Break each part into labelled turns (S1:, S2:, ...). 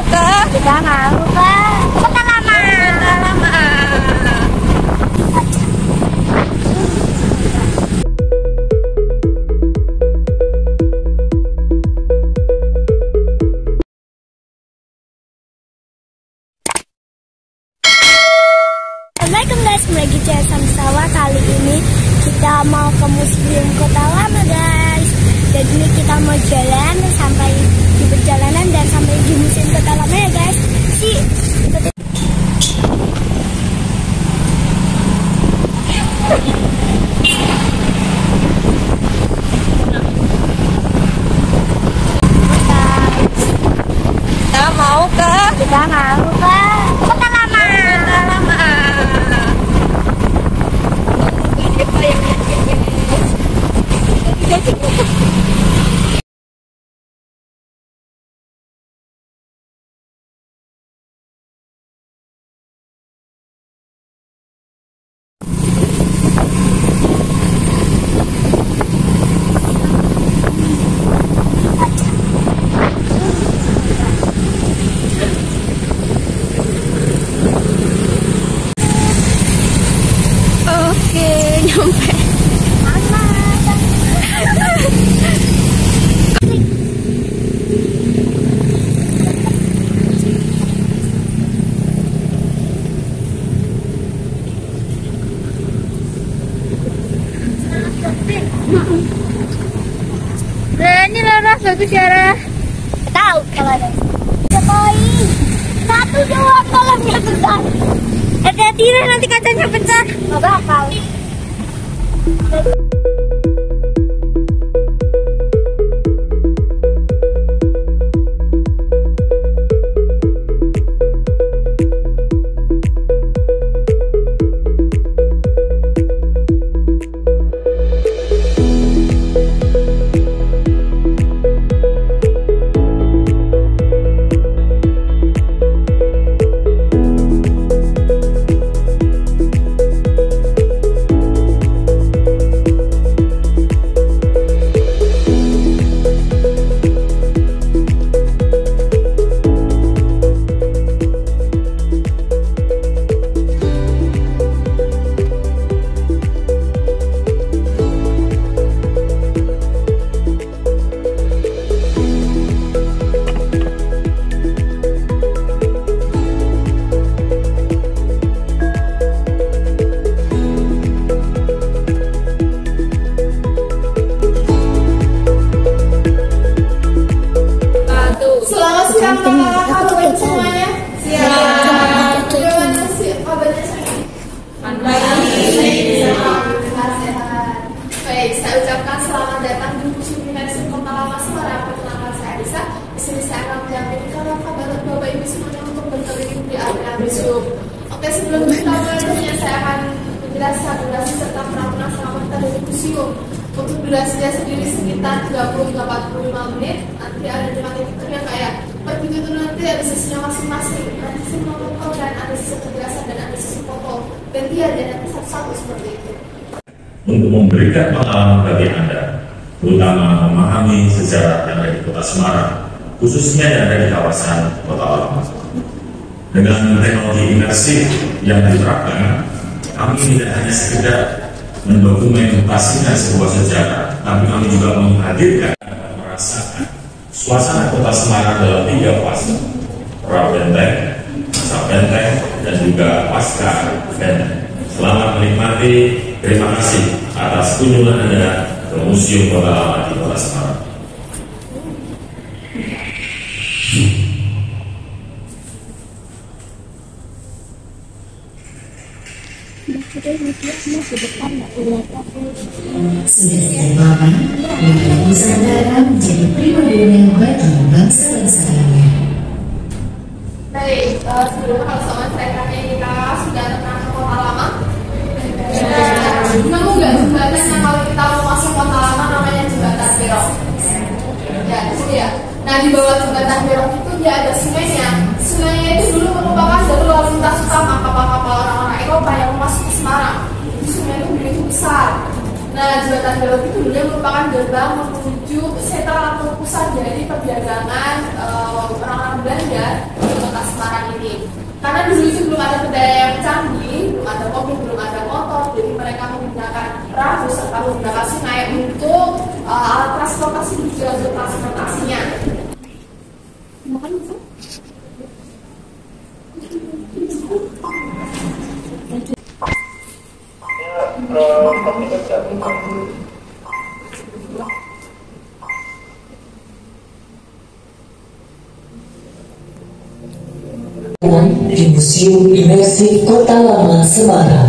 S1: Kita mau ke Kota Lama. Assalamualaikum guys, lagi sama Sawa. Kali ini kita mau ke Museum Kota Lama guys. Jadi kita mau jalan sampai di perjalanan dan sampai di Museum Kota Lama ya guys. Kita mau ke Kota Lama. Oke, nyampe.
S2: Ini Laras bagus ya, Ra?
S1: Tahu kalau ada. Jokowi. 1, 2 kolamnya besar.
S2: Hati-hati lah, nanti kacanya pecah.
S1: Nggak bakal.
S3: Baik, saya ucapkan selamat datang di Museum Kota Lama Semarang. Perkenalkan saya Lisa. Di sini saya akan mendampingi Bapak Ibu semuanya untuk berkeliling di area museum. Oke, sebelum kita mulai, saya akan menjelaskan durasi serta peramponan selama kita dari museum. Untuk durasinya sendiri sekitar 30 hingga 45 menit. Nanti ada 5 titik yang kayak pergi itu nanti ada sesinya masing-masing. Nanti sesi foto dan ada sesi penjelasan dan ada sesi foto. Gantian dan nanti satu-satu seperti itu.
S4: Untuk memberikan pengalaman bagi Anda, terutama memahami sejarah yang ada di Kota Semarang, khususnya yang ada di kawasan Kota Lama. Dengan teknologi imersif yang diterapkan, kami tidak hanya sekedar mendokumentasikan sebuah sejarah, tapi kami juga menghadirkan dan merasakan suasana Kota Semarang dalam 3 fase: pra-benteng, masa benteng, dan juga pasca benteng. Selamat menikmati. Terima kasih atas kunjungan Anda ke Museum Kota Lama di Kota Semarang.
S5: Sudah ditentukan bahwa Nusantara menjadi primadona bagi bangsa-bangsa lainnya.
S3: Baik, sebelum sama saya kita sudah datang ke Kota Lama. Kamu nggak jembatan yang kalau kita mau masuk Kota Lama namanya Jembatan Berok. Ya, di sini ya. Nah, di bawah Jembatan Berok itu dia ada sungainya. Sungainya itu dulu merupakan jalur lalu lintas utama kapal-kapal orang-orang Eropa yang masuk ke Semarang. Sungai itu begitu besar. Nah, Jembatan Berok itu dulu merupakan gerbang menuju sentral atau pusat dari perdagangan orang-orang Belanda alat transportasi juga untuk transportasinya.
S5: Di Museum Imersif Kota Lama Semarang.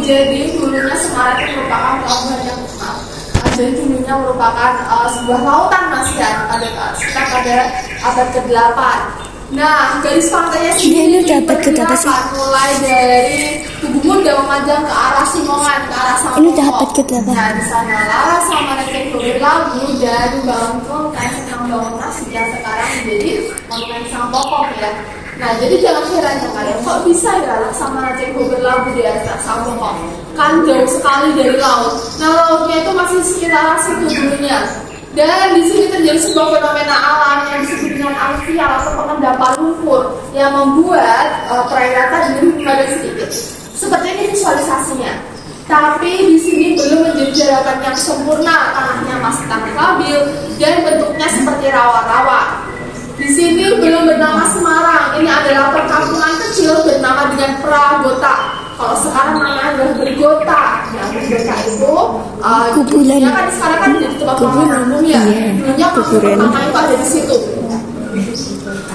S3: Jadi dulunya Semarang itu merupakan pelabuhan yang besar. Jadi dulunya merupakan sebuah lautan Mas ya, sekitar pada abad ke-8. Nah, garis pantainya sendiri mulai dari Tugu Muda memanjang ke arah Simongan, ke arah Sampokong. Nah, di sanalah sama Raden Golir Labu dan bangun yang bangun yang sekarang menjadi Monumen Sampokong ya. Nah, jadi jangan heran ya kalian, kok bisa ya Laksamana Cengho berlabuh di atas Sampokong? Kan jauh sekali dari laut. Nah, lautnya itu masih sekitar situ dulunya. Dan di sini terjadi sebuah fenomena alam yang disebut dengan aluvial atau pengendapan lumpur yang membuat perairan tadi lebih padat sedikit. Seperti ini visualisasinya. Tapi di sini belum menjadi daratan yang sempurna, tanahnya masih tanah labil dan bentuknya seperti rawa-rawa. Di sini belum bernama Semarang. Ini adalah perkampungan kecil bernama dengan Pragota. Kalau sekarang namanya adalah Bergota. Nah, Bergota itu dulunya kan sekarang kan jadi tempat pemakaman umum ya. Dulunya kampung pertama itu ada di situ.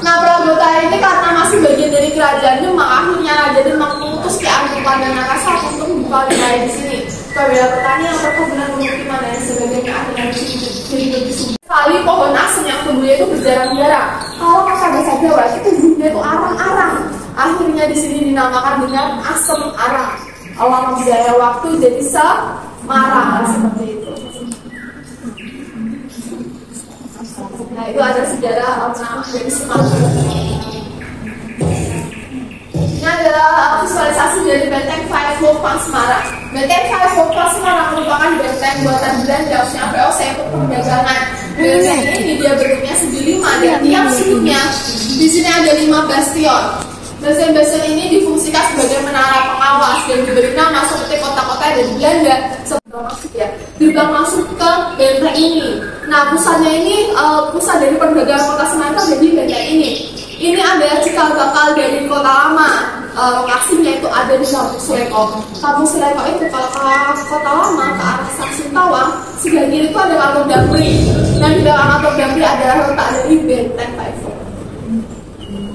S3: Nah, Pragota ini karena masih bagian dari kerajaan Demak, akhirnya Raja Demak mengutus Ki Ageng Pandanarasa untuk membuka wilayah di sini. Wilayah pertanian, perkebunan, pemukiman dan sebagainya akhirnya di sini jadi lebih subur. Kali pohon asem yang tumbuhnya itu berjarang-jarang. Kalau kata bahasa Jawa itu tumbuhnya itu arang-arang. Akhirnya di sini dinamakan dengan asem arang. Lama berjalannya waktu jadi Semarang seperti itu. Nah, itu ada sejarah nama dari Semarang. Ini adalah visualisasi dari Benteng Five Lopang Semarang. Benteng Five Lopang Semarang merupakan benteng buatan Belanda usia VOC untuk perdagangan. Benteng ini dia bentuknya segi 5 dan tiap sudutnya di sini ada 5 bastion. Bastion-bastion ini difungsikan sebagai menara pengawas dan diberi nama seperti kota-kota dari Belanda. Dibilang masuk ke benteng ini. Nah, pusatnya ini pusat dari perdagangan kota Semarang ada di benteng ini. Ini adalah cikal bakal dari kota lama. Lokasinya itu ada di Kampung Suleko. Kampung Suleko itu kalau ke kota lama ke arah Stasiun Tawang, sebelah kiri itu ada kantor Damri. Dan di belakang kantor Damri adalah letak dari benteng Paifo.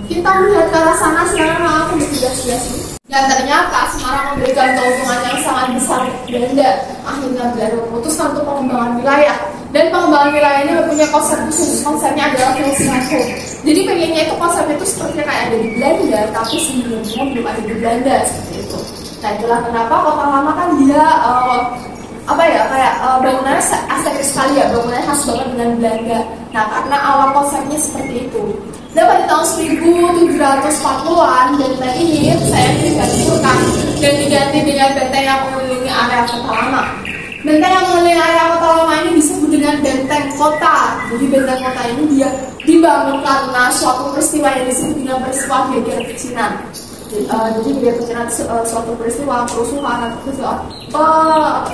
S3: Kita melihat ke arah sana sekarang aku bertugas-tugas. Dan ternyata Semarang memberikan keuntungan yang sangat besar untuk Belanda. Akhirnya Belanda memutuskan untuk pengembangan wilayah. Dan pengembangan wilayah ini mempunyai konsep khusus. Konsepnya adalah Filsafat. Jadi pengennya itu konsep itu seperti kayak ada di Belanda, tapi sebelumnya belum ada di Belanda seperti itu. Nah, itulah kenapa kota lama kan dia bangunannya estetik sekali ya, bangunannya khas banget dengan Belanda. Nah, karena awal konsepnya seperti itu. Dan pada tahun 1740-an benteng ini saya digantikan dan diganti dengan benteng yang mengelilingi area kota lama. Benteng yang mengelilingi area kota lama ini disebut dengan benteng kota. Jadi benteng kota ini dia dibangun karena suatu peristiwa yang disebut dengan peristiwa Geger Pecinan. Jadi Geger Pecinan suatu peristiwa kerusuhan atau peristiwa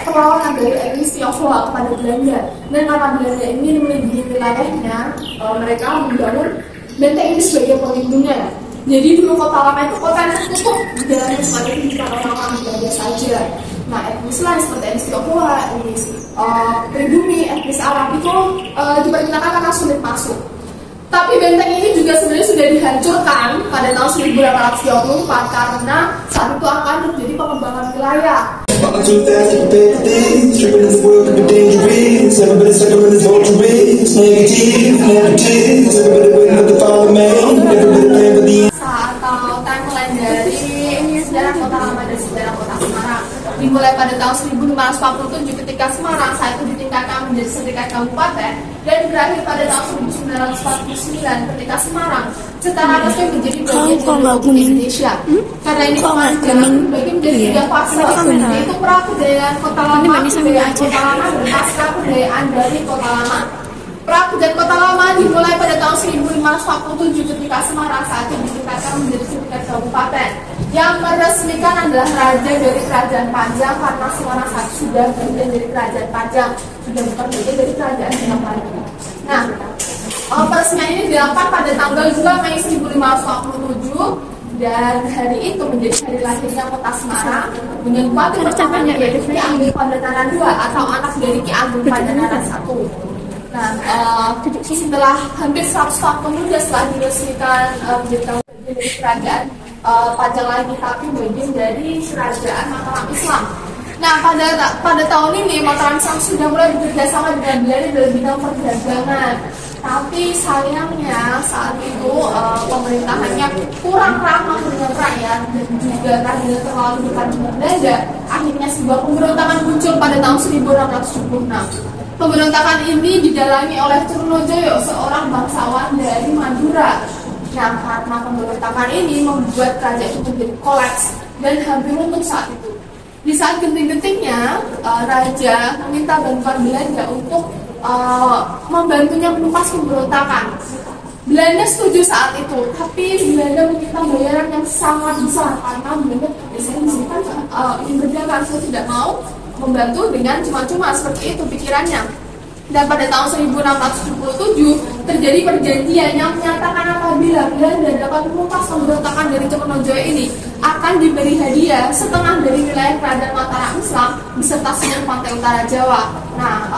S3: perlawanan dari etnis Tionghoa kepada Belanda. Dan karena Belanda ini melebihi wilayahnya, mereka membangun benteng ini sebagai pelindungnya. Jadi dulu kota lama itu kota yang tertutup, jalannya cuma dibuka orang-orang Belanda saja. Nah, etnis lain seperti etnis Tionghoa, etnis pribumi, etnis Arab itu diperkirakan akan sulit masuk. Tapi benteng ini juga sebenarnya sudah dihancurkan pada tahun 1834 karena saat itu akan terjadi pengembangan wilayah. Atau timeline dari sejarah kota lama dan sejarah kota Semarang dimulai pada tahun 1547 ketika Semarang saat itu ditingkatkan menjadi serikat kabupaten dan berakhir pada tahun 1949 ketika Semarang secara resmi menjadi bagian dari Indonesia. Karena ini panjang bagi menjadi 3 fase, yaitu pra kejayaan kota lama, kejayaan kota lama, dan pasca kejayaan dari kota lama. Pra-kejayaan kota lama dimulai pada tahun 1547 ketika Semarang saat itu ditingkatkan menjadi serikat kabupaten. Yang meresmikan adalah raja dari kerajaan Pajang karena Semarang saat sudah bagian dari kerajaan Pajang, sudah bukan bagian dari kerajaan Demak lagi. Nah, peresmian ini dilakukan pada tanggal 2 Mei 1547 dan hari itu menjadi hari lahirnya kota Semarang dengan bupati pertama yaitu Ki Ageng Pandanaran II atau anak dari Ki Ageng Pandanaran I. Nah, setelah hampir 100 tahun kemudian setelah diresmikan menjadi bagian dari kerajaan Pajang lagi, tapi bagian dari kerajaan Mataram Islam. Nah, pada tahun ini Mataram Islam sudah mulai bekerja sama dengan Belanda dalam bidang perdagangan. Tapi sayangnya saat itu pemerintahannya kurang ramah dengan rakyat dan juga karena terlalu dekat dengan Belanda. Akhirnya sebuah pemberontakan muncul pada tahun 1676. Pemberontakan ini didalangi oleh Trunojoyo, seorang bangsawan dari Madura. Nah, karena pemberontakan ini membuat kerajaan itu menjadi kolaps dan hampir runtuh saat itu. Di saat genting-gentingnya, raja meminta bantuan Belanda untuk membantunya menumpas pemberontakan. Belanda setuju saat itu, tapi Belanda meminta bayaran yang sangat besar karena Belanda biasanya kan ingin berdagang, saya tidak mau membantu dengan cuma-cuma, seperti itu pikirannya. Dan pada tahun 1677 terjadi perjanjian yang menyatakan apabila Belanda dapat menumpas pemberontakan dari Trunojoyo ini akan diberi hadiah setengah dari wilayah kerajaan Mataram Islam beserta seluruh pantai utara Jawa. Nah,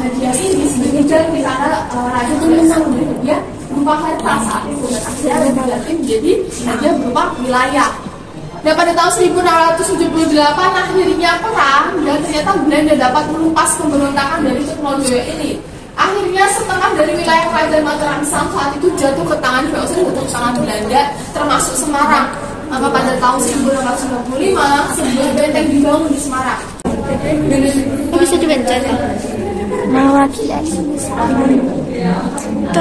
S3: hadiah ini sebagai ganti karena raja tidak bisa memberi hadiah berupa harta saat itu, dan akhirnya diganti menjadi hadiah berupa wilayah. Dan pada tahun 1678 akhirnya perang dan ternyata Belanda dapat menumpas pemberontakan dari Trunojoyo ini. Akhirnya setengah dari wilayah kerajaan Mataram Islam saat itu jatuh ke tangan VOC, jatuh ke tangan Belanda, termasuk Semarang. Maka pada tahun 1695 sebuah benteng dibangun di Semarang.
S2: Bisa dipencet.
S1: Mau lagi dari sini.
S2: Itu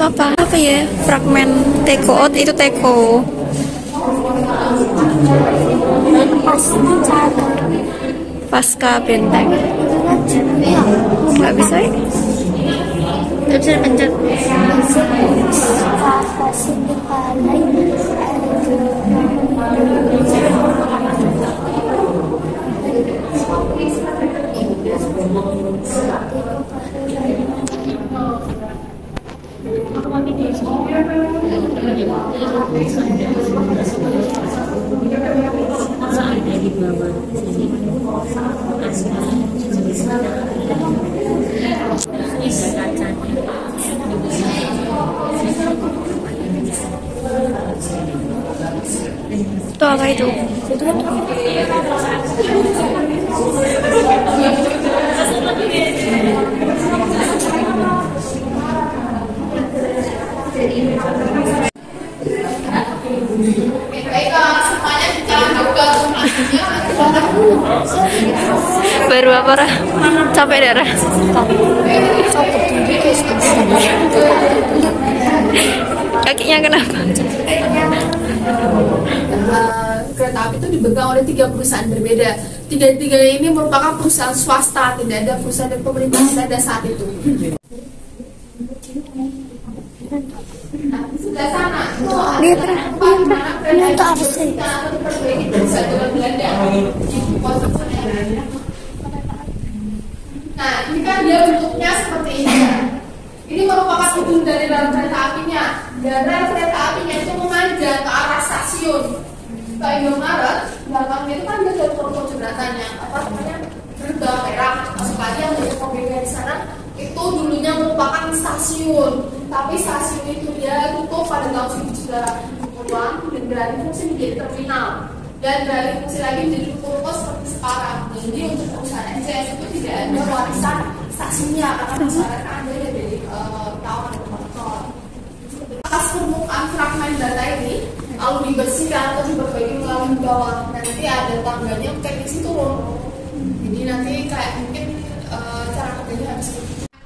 S2: apa? Itu apa ya? Fragmen teko, itu teko. Pasca benteng. Nggak bisa ya? Nggak bisa dipencet. Itu apa itu? Baru apa, Ra? Capek darah. Kakinya kenapa?
S3: Kereta api itu dipegang oleh 3 perusahaan berbeda. Tiga ini merupakan perusahaan swasta, tidak ada perusahaan dari pemerintah pada saat itu. Nah, di sebelah sana itu ada tempat di mana kereta api diperbaiki bisa dengan Belanda. Nah, ini kan dia bentuknya seperti ini. Ini merupakan ujung dari rel kereta apinya, dan rel kereta apinya itu memanjang ke arah stasiun. Ke Indomaret, belakangnya itu kan dia ada toko jembatannya, apa namanya, gerbang merah. Masuk lagi yang dari mobilnya di sana, itu dulunya merupakan stasiun, tapi stasiun itu dia tutup pada tahun 1970-an dan beralih fungsi menjadi terminal, dan beralih fungsi lagi menjadi ruko seperti sekarang. Jadi untuk perusahaan NCS itu tidak ada warisan stasiunnya karena masyarakat ada dari tahun motor. Atas permukaan fragmen data ini lalu dibersihkan atau diperbaiki melalui bawah, nanti ada tangganya teknisi turun. Jadi nanti kayak mungkin cara kerjanya habis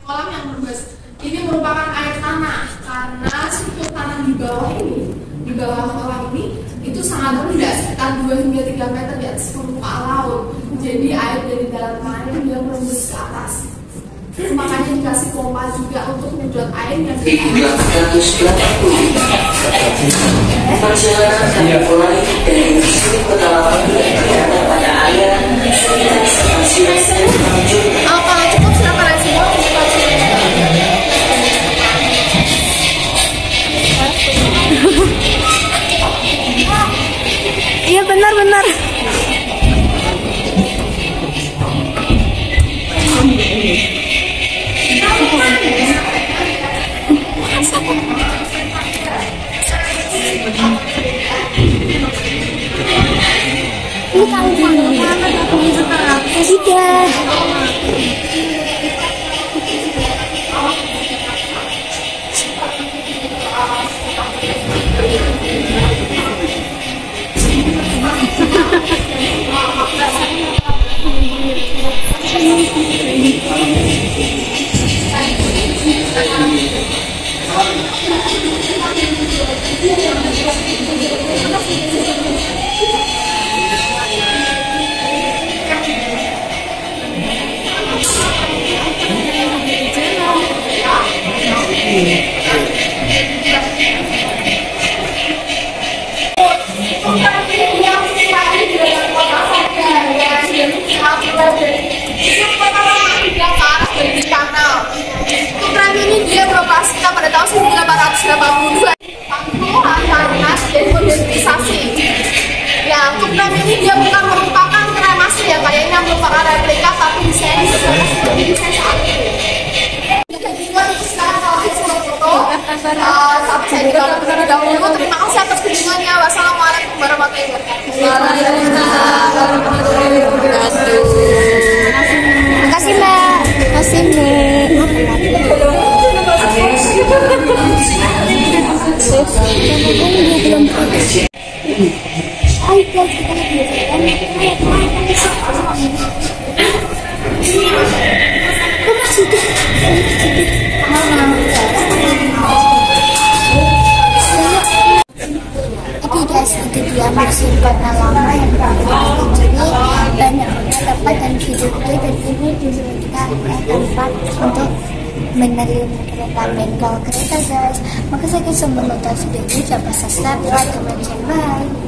S3: kolam yang berbes. Ini merupakan air tanah karena struktur tanah di bawah ini, di bawah kolam ini itu sangat rendah, sekitar 2 hingga 3 meter di atas permukaan laut. Jadi air dari dalam tanah dia merembes ke atas. Makanya dikasih pompa juga untuk menyedot air yang
S5: perjalanan kami mulai dari Museum Kota Lama pada ayat sekitar stasiun menuju.
S3: Kalau cukup silakan semua.
S2: Iya benar.
S1: Ini tahu mana tidak.
S3: Beroperasikan pada tahun 1882 karena sudah modernisasi. Ya, untuk rem ini dia bukan merupakan rem asli yang kayaknya merupakan replika, tapi desainnya seperti desain saat itu. Kedinginan itu sekarang kalau saya foto, tapi saya juga terlebih dahulu. Terima kasih atas kunjungannya. Wassalamualaikum warahmatullahi wabarakatuh.
S1: Terima kasih Mbak. Terima kasih Mbak. Itu dia museum kota lama yang banyak tempat dan video-video dan ini juga tempat untuk menerima kereta bengkel kereta guys. Maka saya kisah menonton video, jangan lupa subscribe, like, comment, share, bye.